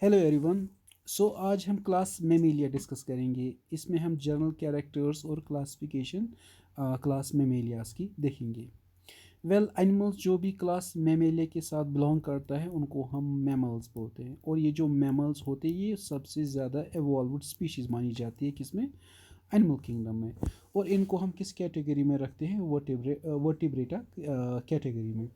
Hello everyone. सो आज हम class Mammalia discuss करेंगे। इसमें हम जनरल कैरेक्टर्स और क्लासिफिकेशन क्लास मेमेलियास की देखेंगे। एनिमल्स जो भी क्लास मेमेलिया के साथ बिलोंग करता है उनको हम मैमल्स बोलते हैं। और ये जो मैमल्स होते हैं ये सबसे ज़्यादा एवॉल्व्ड स्पीशीज़ मानी जाती है किसमें, एनिमल किंगडम में। और इनको हम किस कैटेगरी में रखते हैं, वर्टिब्रेटा कैटेगरी में।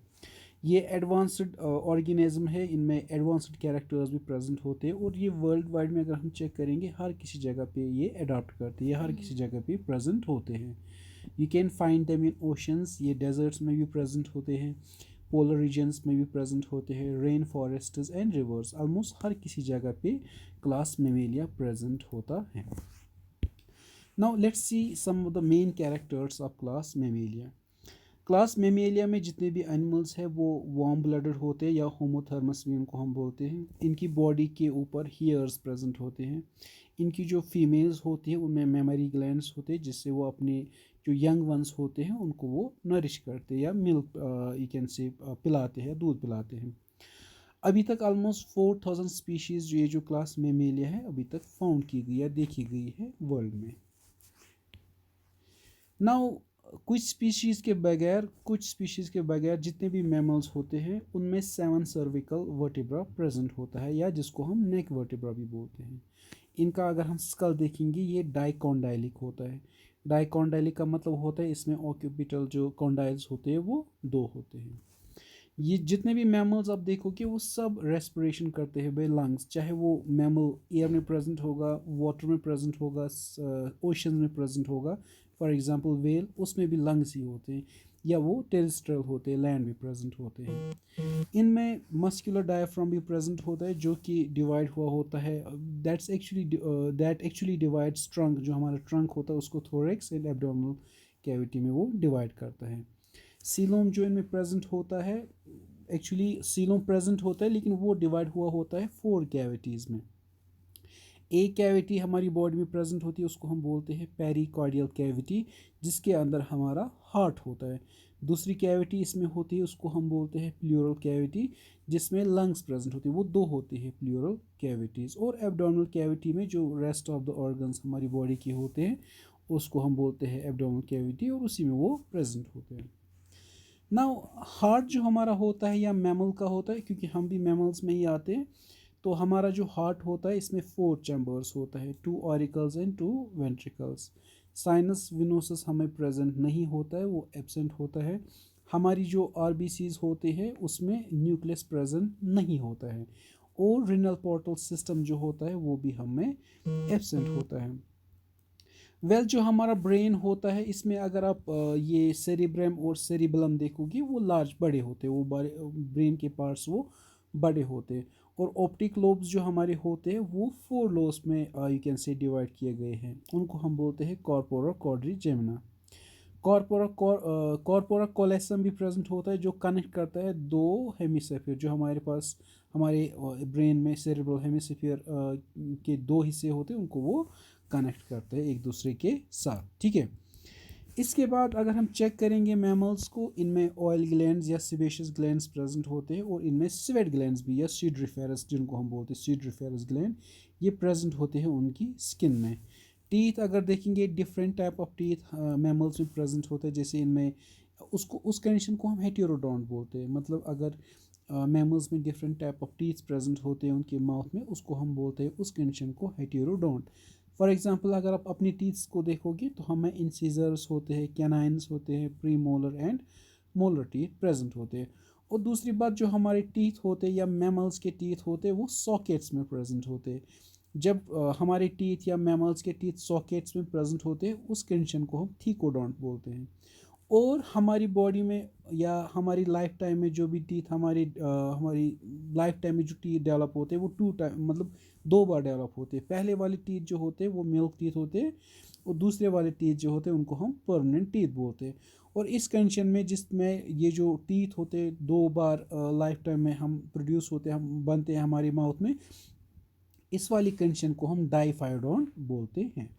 ये एडवांस्ड ऑर्गेनिज्म है, इनमें एडवांस्ड कैरेक्टर्स भी प्रेजेंट होते हैं। और ये वर्ल्ड वाइड में अगर हम चेक करेंगे हर किसी जगह पे ये अडॉप्ट करते हैं, हर किसी जगह पे प्रेजेंट होते हैं। You can find them in oceans, ये डेजर्ट्स में भी प्रेजेंट होते हैं, पोलर रीजन्स में भी प्रेजेंट होते हैं, rain forests and rivers. Almost हर किसी जगह पे क्लास मेमेलिया प्रेजेंट होता है। Now let's see some of the main characters of class Mammalia. Class Mammalia में जितने भी एनिमल्स हैं वो वार्म ब्लडेड होते हैं या होमोथर्मस भी इनको हम बोलते हैं। इनकी बॉडी के ऊपर हेयर्स प्रेजेंट होते हैं। इनकी जो फीमेल्स होती हैं उनमें मेमोरी ग्लैंड्स होते हैं जिससे वो अपने जो यंग वंस होते हैं उनको वो नरिश करते हैं या मिल्क यू कैन से पिलाते हैं, दूध पिलाते हैं। अभी तक ऑलमोस्ट 4000 स्पीशीज़ ये जो क्लास मेमेलिया है अभी तक फाउंड की गई या देखी गई है वर्ल्ड में। नाउ कुछ स्पीशीज़ के बगैर जितने भी मैमल्स होते हैं उनमें 7 सर्विकल वर्टिब्रा प्रेजेंट होता है या जिसको हम नेक वर्टिब्रा भी बोलते हैं। इनका अगर हम स्कल देखेंगे ये डाइकॉन्डाइलिक होता है। डाइकॉन्डाइलिक का मतलब होता है इसमें ऑक्यूपिटल जो कॉन्डाइल्स होते हैं वो 2 होते हैं। ये जितने भी मैमल्स आप देखोगे वो सब रेस्पिरेशन करते हैं बाय लंग्स, चाहे वो मैमल एयर में प्रेजेंट होगा, वाटर में प्रेजेंट होगा, ओशन में प्रेजेंट होगा। फॉर एग्जांपल वेल, उसमें भी लंग्स ही होते हैं, या वो टेरेस्ट्रियल होते हैं, लैंड भी प्रेजेंट होते हैं। इनमें मस्कुलर डायफ्राम भी प्रेजेंट होता है जो कि डिवाइड हुआ होता है। दैट एक्चुअली डिवाइड्स ट्रंक, जो हमारा ट्रंक होता है उसको थोरेक्स एंड एब्डोमिनल कैविटी में वो डिवाइड करता है। सीलोम जो इनमें प्रेजेंट होता है, एक्चुअली सीलोम प्रेजेंट होता है लेकिन वो डिवाइड हुआ होता है 4 कैविटीज़ में। एक कैविटी हमारी बॉडी में प्रेजेंट होती है उसको हम बोलते हैं पेरिकार्डियल कैविटी, जिसके अंदर हमारा हार्ट होता है। दूसरी कैविटी इसमें होती है उसको हम बोलते हैं प्लूरल कैविटी, जिसमें लंग्स प्रेजेंट होती है, वो 2 होती है प्लूरल कैविटीज़। और एब्डोमिनल कैविटी में जो रेस्ट ऑफ द ऑर्गन्स हमारी बॉडी के होते हैं उसको हम बोलते हैं एब्डोमिनल कैविटी, और उसी में वो प्रेजेंट होते हैं। नाउ हार्ट जो हमारा होता है या मैमल का होता है, क्योंकि हम भी मैमल्स में ही आते हैं, तो हमारा जो हार्ट होता है इसमें 4 चैम्बर्स होता है, 2 auricles and 2 ventricles. Sinus venosus हमें प्रेजेंट नहीं होता है, वो एब्सेंट होता है। हमारी जो आरबीसीज होते हैं उसमें न्यूक्लियस प्रेजेंट नहीं होता है। और रिनल पोर्टल सिस्टम जो होता है वो भी हमें एब्सेंट होता है। जो हमारा ब्रेन होता है इसमें अगर आप ये सेरिब्रम और सेरिबलम देखोगे वो लार्ज बड़े होते हैं, वो बड़े ब्रेन के पार्ट्स वो बड़े होते हैं। और ऑप्टिक लोब्स जो हमारे होते हैं वो 4 लोब्स में यू कैन से डिवाइड किए गए हैं, उनको हम बोलते हैं कॉर्पोरा क्वाड्रिजेमिना। कॉर्पोरा कोलेसम भी प्रेजेंट होता है जो कनेक्ट करता है 2 हेमिस्फीयर जो हमारे पास हमारे ब्रेन में सेरेब्रल हेमिस्फीयर के 2 हिस्से होते हैं, उनको वो कनेक्ट करते हैं एक दूसरे के साथ। ठीक है, इसके बाद अगर हम चेक करेंगे मैमल्स को, इनमें ऑयल ग्लैंड्स या सिबेशियस ग्लैंड्स प्रेजेंट होते हैं, और इनमें स्वेट ग्लैंड्स भी या सीड्रिफेरस जिनको हम बोलते हैं सीड्रिफेरस ग्लैंड, ये प्रेजेंट होते हैं उनकी स्किन में। टीथ अगर देखेंगे different type of teeth mammals में प्रेजेंट होते हैं, जैसे इनमें उसको उस कंडीशन को हम हेटेरोडोंट बोलते हैं। मतलब अगर मैमल्स में different type of teeth present होते हैं उनके माउथ में, उसको हम बोलते हैं उस कंडीशन को हेटेरोडोंट। फॉर एग्जांपल अगर आप अपनी टीथ्स को देखोगे तो हमें इंसिजर्स होते हैं, कैनाइन्स होते हैं, pre molar and molar teeth present होते हैं। और दूसरी बात, जो हमारे टीथ होते हैं या मैमल्स के टीथ होते हैं वो सॉकेट्स में प्रेजेंट होते हैं। जब हमारे टीथ या मैमल्स के टीथ सॉकेट्स में प्रेजेंट होते हैं उस कंडीशन को हम थीकोडोंट बोलते हैं। और हमारी बॉडी में या हमारी लाइफ टाइम में जो भी टीथ हमारी लाइफ टाइम में जो टीथ डेवलप होते हैं वो 2 टाइम मतलब 2 बार डेवलप होते हैं। पहले वाले टीथ जो होते हैं वो मिल्क टीथ होते हैं, और दूसरे वाले टीथ जो होते हैं उनको हम परमानेंट टीथ बोलते हैं। और इस कंडीशन में जिसमें ये जो टीथ होते हैं 2 बार लाइफ टाइम में हम प्रोड्यूस होते हैं, हम बनते हैं हमारी माउथ में, इस वाली कंडीशन को हम डाइफाइडोंट बोलते हैं।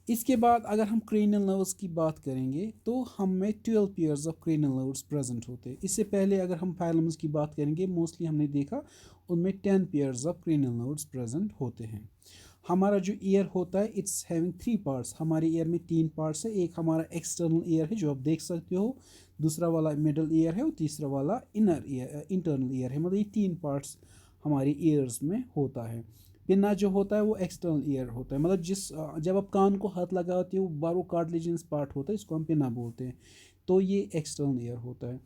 इसके बाद अगर हम क्रेनियल नर्व्स की बात करेंगे तो हम में 12 pairs of cranial nerves present होते हैं। इससे पहले अगर हम फाइलम्स की बात करेंगे मोस्टली हमने देखा उनमें 10 pairs of cranial nerves present होते हैं। हमारा जो ईयर होता है इट्स हैविंग 3 पार्ट्स। हमारे ईयर में 3 पार्ट्स है। एक हमारा एक्सटर्नल ईयर है जो आप देख सकते हो, दूसरा वाला मिडल ईयर है और तीसरा वाला इनर ईयर इंटरनल ईयर है। मतलब ये 3 पार्ट्स हमारे ईयर्स में होता है। पिन्ना जो होता है वो एक्सटर्नल ईयर होता है, मतलब जब आप कान को हाथ लगाते हो बारो कार्टिलेजियस पार्ट होता है, इसको हम पिन्ना बोलते हैं। तो ये एक्सटर्नल ईयर होता है।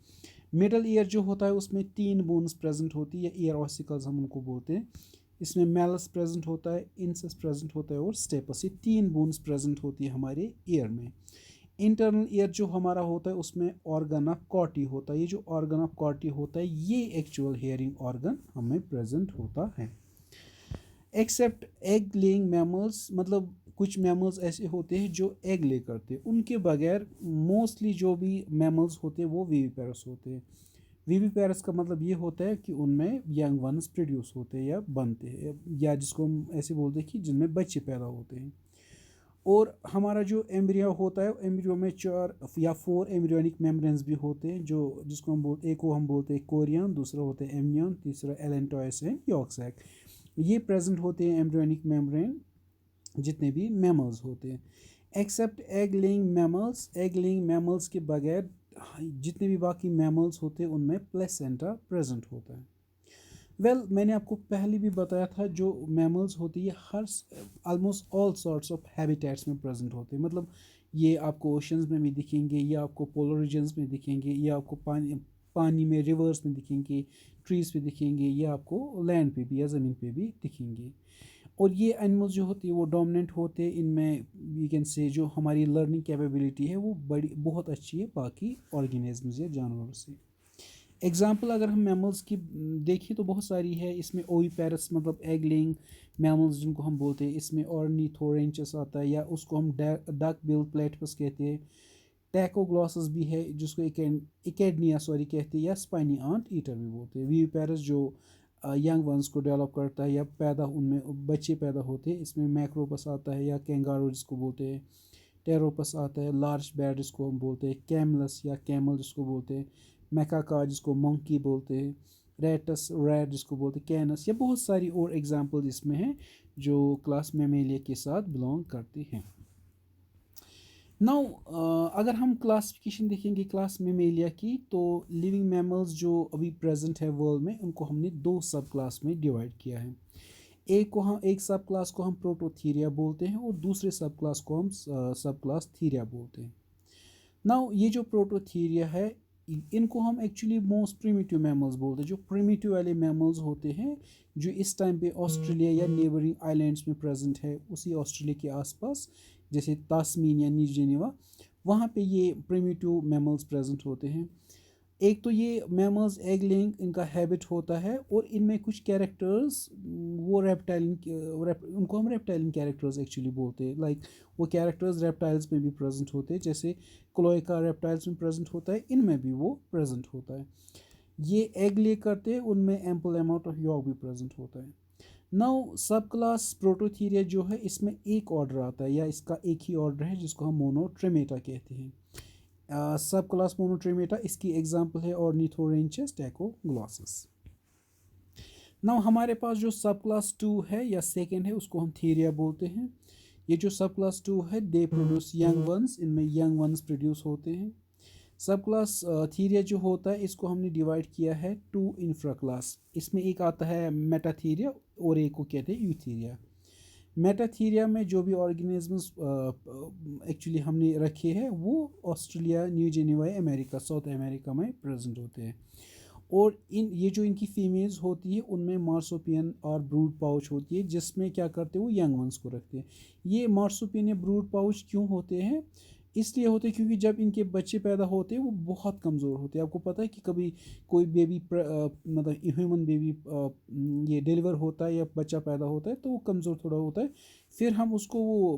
मिडल ईयर जो होता है उसमें 3 बोन्स प्रेजेंट होती है, ईयर ऑसिकल्स हम उनको बोलते हैं। इसमें मैलस प्रेजेंट होता है, इंसस प्रेजेंट होता है और स्टेपस, ये 3 बोन्स प्रेजेंट होती है हमारे ईयर में। इंटरनल ईयर जो हमारा होता है उसमें ऑर्गन ऑफ कॉटी होता है। ये जो ऑर्गन ऑफ कॉटी होता है ये एक्चुअल हेयरिंग ऑर्गन हमें प्रेजेंट होता है। एक्सेप्ट एग लेइंग मैमल्स, मतलब कुछ मैमल्स ऐसे होते हैं जो एग ले करते हैं, उनके बगैर मोस्टली जो भी मैमल्स होते हैं वो विविपेरस होते हैं। विविपेरस का मतलब ये होता है कि उनमें यंग वंस प्रोड्यूस होते हैं या बनते हैं, या जिसको हम ऐसे बोलते हैं कि जिनमें बच्चे पैदा होते हैं। और हमारा जो एम्ब्रियो होता है एम्ब्रियो में 4 या 4 एम्ब्रियोनिक मेम्ब्रेन्स भी होते हैं, जो जिसको हम बोलते एक को हम बोलते हैं कोरियन, दूसरा होता है एमनियन, तीसरा एलेंटोइस एंड यॉर्क सैक। ये प्रेजेंट होते हैं एम्ब्रियोनिक मेम्ब्रेन जितने भी मैमल्स होते हैं। Except egg laying mammals, egg laying mammals के बगैर जितने भी बाकी मैमल्स होते हैं उनमें प्लेसेंटा प्रेजेंट होता है। मैंने आपको पहले भी बताया था जो मैमल्स होती है हर almost all sorts of habitats में प्रेजेंट होते हैं। मतलब ये आपको ओशंस में भी दिखेंगे, ये आपको पोलर रीजन्स में दिखेंगे, ये आपको पानी में रिवर्स में दिखेंगे, ट्रीज पे दिखेंगे, ये आपको लैंड पे भी या ज़मीन पे भी दिखेंगे। और ये एनिमल्स जो होती है वो डोमिनेंट होते हैं, इनमें वी कैन से जो हमारी लर्निंग कैपेबिलिटी है वो बहुत अच्छी है बाकी ऑर्गेनिजम्स या जानवरों से। एग्जाम्पल अगर हम मैमल्स की देखें तो बहुत सारी है। इसमें ओविपेरस मतलब एग लेइंग मैमल्स जिनको हम बोलते हैं, इसमें ऑर्निथोरेंचस आता है या उसको हम डक बिल प्लेटिपस कहते हैं। टैकोग्लॉसस भी है जिसको इकेडनिया कहते हैं, या स्पाइनी आंट ईटर भी बोलते हैं। वीविपेरस जो यंग वंस को डेवलप करता है या पैदा उनमें बच्चे पैदा होते हैं, इसमें मैक्रोपस आता है या कैंगारू जिसको बोलते हैं, टेरोपस आता है, लार्ज बैट जिसको हम बोलते हैं, कैमलस या कैमल जिसको बोलते हैं, मैकाका जिसको मंकी बोलते हैं, रेटस रैट जिसको बोलते हैं, कैनस, या बहुत सारी और एग्जांपल इसमें हैं जो क्लास मेमेलिया के साथ बिलोंग करते हैं। नाउ अगर हम क्लासिफिकेशन देखेंगे क्लास मेमेलिया की तो लिविंग मैमल्स जो अभी प्रेजेंट है वर्ल्ड में उनको हमने 2 सब क्लास में डिवाइड किया है। एक सब क्लास को हम प्रोटोथीरिया बोलते हैं और दूसरे सब क्लास को हम सब क्लास थीरिया बोलते हैं। नाउ ये जो प्रोटोथीरिया है इनको हम एक्चुअली मोस्ट प्रिमिटिव मैमल्स बोलते हैं। जो प्रिमिटिव वाले मैमल्स होते हैं जो इस टाइम पे ऑस्ट्रेलिया या नेबरिंग आइलैंड्स में प्रेजेंट है, उसी ऑस्ट्रेलिया के आसपास जैसे तास्मीन या न्यू जिनेवा, वहाँ पे ये प्रिमिटिव मैमल्स प्रेजेंट होते हैं। एक तो ये मैमल्स एग लेइंग इनका हैबिट होता है और इनमें कुछ कैरेक्टर्स वो उनको हम रेप्टाइलियन कैरेक्टर्स एक्चुअली बोलते हैं। लाइक वो कैरेक्टर्स रेप्टाइल्स में भी प्रेजेंट होते हैं, जैसे क्लोएका रेप्टाइल्स में प्रेजेंट होता है, इनमें भी वो प्रेजेंट होता है। ये एग ले करते हैं, उनमें एम्पल अमाउंट ऑफ यॉर्क भी प्रेजेंट होता है। नाउ सब क्लास प्रोटोथीरिया जो है इसमें एक ऑर्डर आता है या इसका एक ही ऑर्डर है जिसको हम मोनोट्रेमेटा कहते हैं। सब क्लास मोनोट्रेमेटा इसकी एग्जांपल है ऑर्निथोरेंचस टैकोग्लॉसस। नाउ हमारे पास जो सब क्लास 2 है या सेकंड है उसको हम थीरिया बोलते हैं। ये जो सब क्लास 2 है दे प्रोड्यूस यंग वंस, इनमें यंग वंस प्रोड्यूस होते हैं। सब क्लास थीरिया जो होता है इसको हमने डिवाइड किया है 2 इंफ्रा क्लास। इसमें एक आता है मेटाथीरिया और एक को कहते हैं यूथीरिया। मेटाथीरिया में जो भी ऑर्गेनिजम्स एक्चुअली हमने रखे हैं वो Australia, new Geneva, America, south America में प्रेजेंट होते हैं। और ये जो इनकी फीमेल्स होती है उनमें मार्सोपियन और ब्रूड पाउच होती है जिसमें क्या करते हैं वो यंग वंस को रखते हैं। ये मार्सोपियन या ब्रूड पाउच क्यों होते हैं? इसलिए होते हैं क्योंकि जब इनके बच्चे पैदा होते हैं वो बहुत कमज़ोर होते हैं। आपको पता है कि कभी कोई बेबी मतलब ह्यूमन बेबी ये डिलीवर होता है या बच्चा पैदा होता है तो वो कमज़ोर थोड़ा होता है। फिर हम उसको वो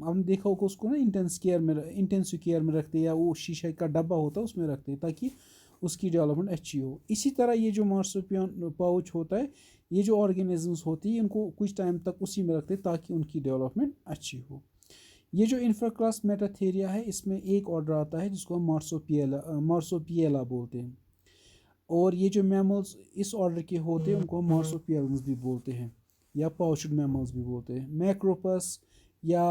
हमने देखा होगा उसको ना इंटेंसिव केयर में रखते हैं या वो शीशे का डब्बा होता है उसमें रखते हैं ताकि उसकी डेवलपमेंट अच्छी हो। इसी तरह ये जो मार्सुपियन पाउच होता है, ये जो ऑर्गेनिजम्स होती है इनको कुछ टाइम तक उसी में रखते हैं ताकि उनकी डेवलपमेंट अच्छी हो। ये जो इंफ्राक्लास मेटाथेरिया है इसमें एक ऑर्डर आता है जिसको हम मार्सोपिएला बोलते हैं। और ये जो मैमल्स इस ऑर्डर के होते हैं उनको हम मार्सोपिएलन्स भी बोलते हैं या पाउचड मैमल्स भी बोलते हैं। मैक्रोपस या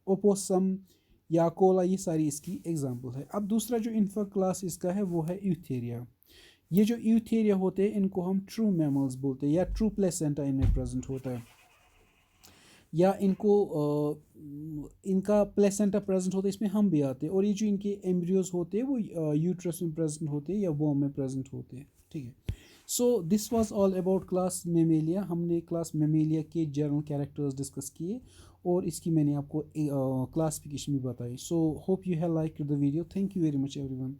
ओपोसम या कोला, ये सारी इसकी एग्जांपल है। अब दूसरा जो इंफ्राक्लास इसका है वो है यूथेरिया। ये जो यूथेरिया होते हैं इनको हम ट्रू मैमल्स बोलते हैं या ट्रू प्लेसेंटा इनमें प्रेजेंट होता है, या इनको इनका प्लेसेंटा प्रेजेंट होता है, इसमें हम भी आते हैं। और ये जो इनके एम्ब्रियोज होते हैं वो यूट्रस में प्रेजेंट होते हैं या वोम में प्रेजेंट होते हैं। ठीक है, so this was all about class Mammalia. हमने क्लास मेमेलिया के जनरल कैरेक्टर्स डिस्कस किए और इसकी मैंने आपको क्लासिफिकेशन भी बताई। So hope you have like the video. Thank you very much everyone.